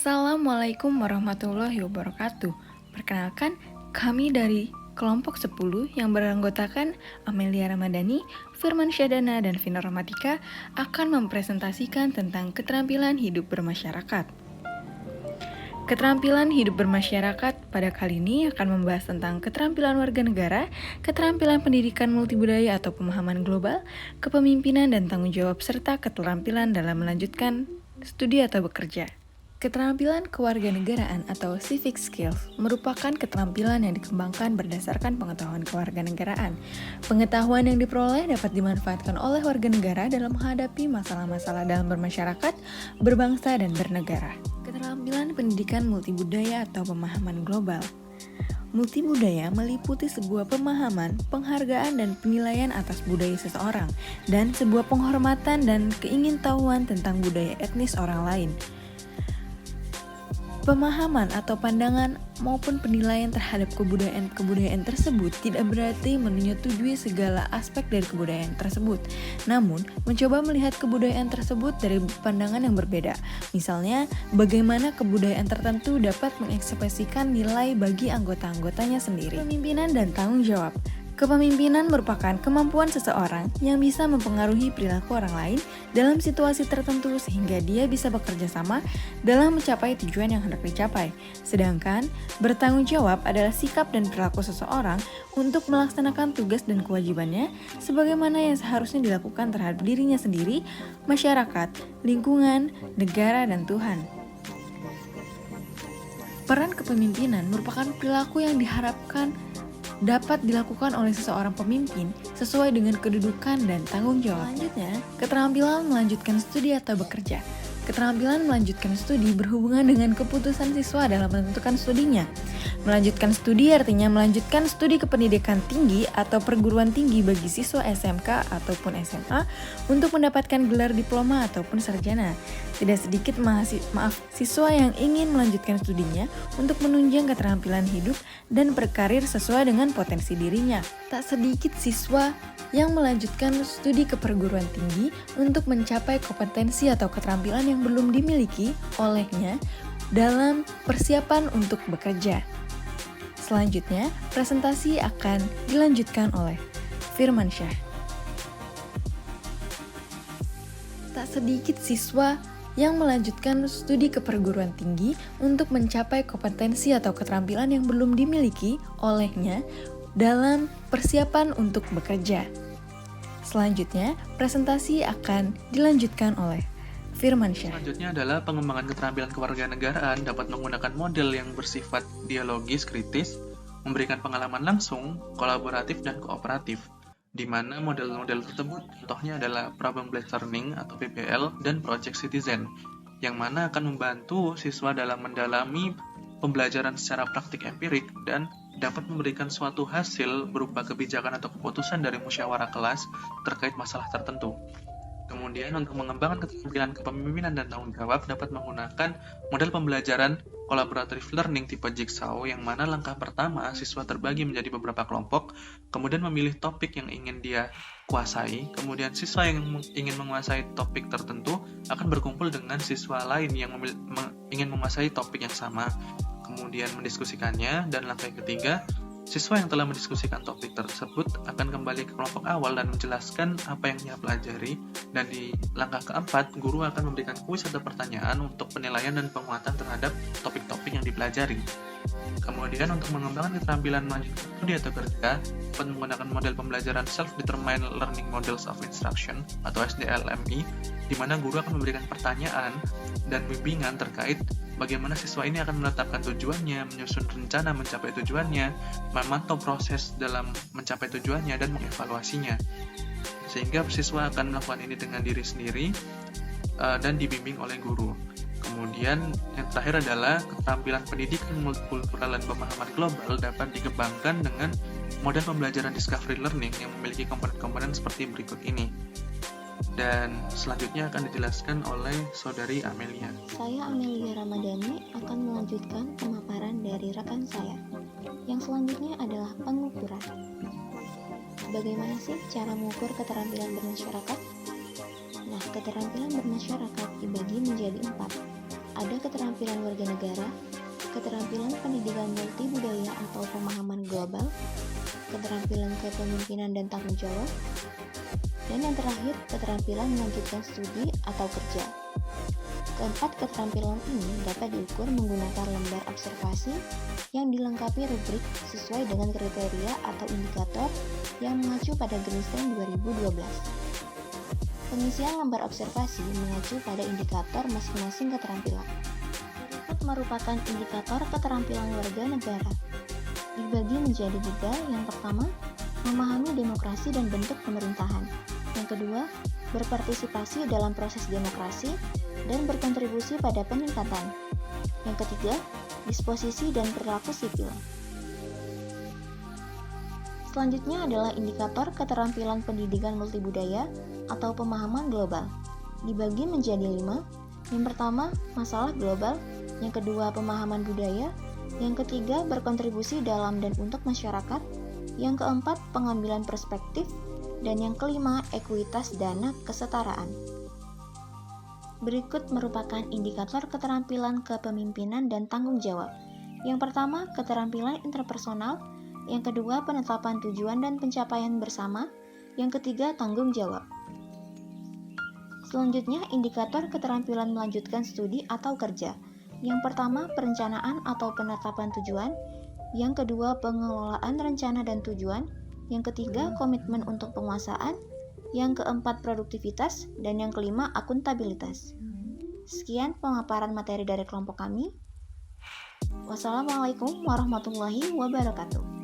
Assalamualaikum warahmatullahi wabarakatuh. Perkenalkan, kami dari kelompok 10 yang beranggotakan Amelia Ramadhani, Firman Syadana, dan Vina Rahmatika akan mempresentasikan tentang keterampilan hidup bermasyarakat. Keterampilan hidup bermasyarakat pada kali ini akan membahas tentang keterampilan warga negara, keterampilan pendidikan multibudaya atau pemahaman global, kepemimpinan dan tanggung jawab, serta keterampilan dalam melanjutkan studi atau bekerja. Keterampilan kewarganegaraan atau civic skills merupakan keterampilan yang dikembangkan berdasarkan pengetahuan kewarganegaraan. Pengetahuan yang diperoleh dapat dimanfaatkan oleh warga negara dalam menghadapi masalah-masalah dalam bermasyarakat, berbangsa, dan bernegara. Keterampilan pendidikan multibudaya atau pemahaman global. Multibudaya meliputi sebuah pemahaman, penghargaan, dan penilaian atas budaya seseorang, dan sebuah penghormatan dan keingintahuan tentang budaya etnis orang lain. Pemahaman atau pandangan maupun penilaian terhadap kebudayaan tersebut tidak berarti menyetujui segala aspek dari kebudayaan tersebut, namun mencoba melihat kebudayaan tersebut dari pandangan yang berbeda. Misalnya, bagaimana kebudayaan tertentu dapat mengekspresikan nilai bagi anggota-anggotanya sendiri. Kepemimpinan dan tanggung jawab. Kepemimpinan merupakan kemampuan seseorang yang bisa mempengaruhi perilaku orang lain dalam situasi tertentu sehingga dia bisa bekerja sama dalam mencapai tujuan yang hendak dicapai. Sedangkan bertanggung jawab adalah sikap dan perilaku seseorang untuk melaksanakan tugas dan kewajibannya sebagaimana yang seharusnya dilakukan terhadap dirinya sendiri, masyarakat, lingkungan, negara, dan Tuhan. Peran kepemimpinan merupakan perilaku yang diharapkan dapat dilakukan oleh seseorang pemimpin sesuai dengan kedudukan dan tanggung jawab. Selanjutnya, keterampilan melanjutkan studi atau bekerja. Keterampilan melanjutkan studi berhubungan dengan keputusan siswa dalam menentukan studinya. Melanjutkan studi artinya melanjutkan studi kependidikan tinggi atau perguruan tinggi bagi siswa SMK ataupun SMA untuk mendapatkan gelar diploma ataupun sarjana. Tidak sedikit siswa yang ingin melanjutkan studinya untuk menunjang keterampilan hidup dan berkarir sesuai dengan potensi dirinya. Tak sedikit siswa yang melanjutkan studi ke perguruan tinggi untuk mencapai kompetensi atau keterampilan yang belum dimiliki olehnya dalam persiapan untuk bekerja. Selanjutnya, presentasi akan dilanjutkan oleh Firman Syah. Tak sedikit siswa yang melanjutkan studi ke perguruan tinggi untuk mencapai kompetensi atau keterampilan yang belum dimiliki olehnya dalam persiapan untuk bekerja. Selanjutnya, presentasi akan dilanjutkan oleh Firman Syah. Selanjutnya adalah pengembangan keterampilan kewarganegaraan dapat menggunakan model yang bersifat dialogis, kritis, memberikan pengalaman langsung, kolaboratif, dan kooperatif, di mana model-model tersebut contohnya adalah problem-based learning atau PBL dan project citizen, yang mana akan membantu siswa dalam mendalami pembelajaran secara praktik empirik dan dapat memberikan suatu hasil berupa kebijakan atau keputusan dari musyawarah kelas terkait masalah tertentu. Kemudian untuk mengembangkan keterampilan kepemimpinan dan tanggung jawab dapat menggunakan model pembelajaran collaborative learning tipe jigsaw, yang mana langkah pertama siswa terbagi menjadi beberapa kelompok, kemudian memilih topik yang ingin dia kuasai, kemudian siswa yang ingin menguasai topik tertentu akan berkumpul dengan siswa lain yang ingin menguasai topik yang sama, kemudian mendiskusikannya, dan langkah ketiga, siswa yang telah mendiskusikan topik tersebut akan kembali ke kelompok awal dan menjelaskan apa yang ia pelajari, dan di langkah keempat, guru akan memberikan kuis atau pertanyaan untuk penilaian dan penguatan terhadap topik-topik yang dipelajari. Kemudian untuk mengembangkan keterampilan melanjutkan studi atau kerja, dapat menggunakan model pembelajaran Self-Determined Learning Models of Instruction atau SDLMI, di mana guru akan memberikan pertanyaan dan bimbingan terkait bagaimana siswa ini akan menetapkan tujuannya, menyusun rencana mencapai tujuannya, memantau proses dalam mencapai tujuannya, dan mengevaluasinya. Sehingga siswa akan melakukan ini dengan diri sendiri dan dibimbing oleh guru. Kemudian yang terakhir adalah keterampilan pendidikan multikultural dan pemahaman global dapat dikembangkan dengan model pembelajaran discovery learning yang memiliki komponen-komponen seperti berikut ini. Dan selanjutnya akan dijelaskan oleh Saudari Amelia. Saya Amelia Ramadhani akan melanjutkan pemaparan dari rekan saya. Yang selanjutnya adalah pengukuran. Bagaimana sih cara mengukur keterampilan bermasyarakat? Nah, keterampilan bermasyarakat dibagi menjadi 4. ada keterampilan warga negara, keterampilan pendidikan multibudaya atau pemahaman global, keterampilan kepemimpinan dan tanggung jawab, dan yang terakhir, keterampilan melanjutkan studi atau kerja. Keempat keterampilan ini dapat diukur menggunakan lembar observasi yang dilengkapi rubrik sesuai dengan kriteria atau indikator yang mengacu pada Greenstein 2012. Pengisian lembar observasi mengacu pada indikator masing-masing keterampilan. Berikut merupakan indikator keterampilan warga negara. Dibagi menjadi 3. Yang pertama, memahami demokrasi dan bentuk pemerintahan. Yang kedua, berpartisipasi dalam proses demokrasi dan berkontribusi pada peningkatan. Yang ketiga, disposisi dan perilaku sipil. Selanjutnya adalah indikator keterampilan pendidikan multibudaya atau pemahaman global. Dibagi menjadi 5. Yang pertama, masalah global. Yang kedua, pemahaman budaya. Yang ketiga, berkontribusi dalam dan untuk masyarakat. Yang keempat, pengambilan perspektif. Dan yang kelima, ekuitas dana kesetaraan. Berikut merupakan indikator keterampilan kepemimpinan dan tanggung jawab. Yang pertama, keterampilan interpersonal. Yang kedua, penetapan tujuan dan pencapaian bersama. Yang ketiga, tanggung jawab. Selanjutnya, indikator keterampilan melanjutkan studi atau kerja. Yang pertama, perencanaan atau penetapan tujuan. Yang kedua, pengelolaan rencana dan tujuan. Yang ketiga, komitmen untuk penguasaan. Yang keempat, produktivitas. Dan yang kelima, akuntabilitas. Sekian pemaparan materi dari kelompok kami. Wassalamualaikum warahmatullahi wabarakatuh.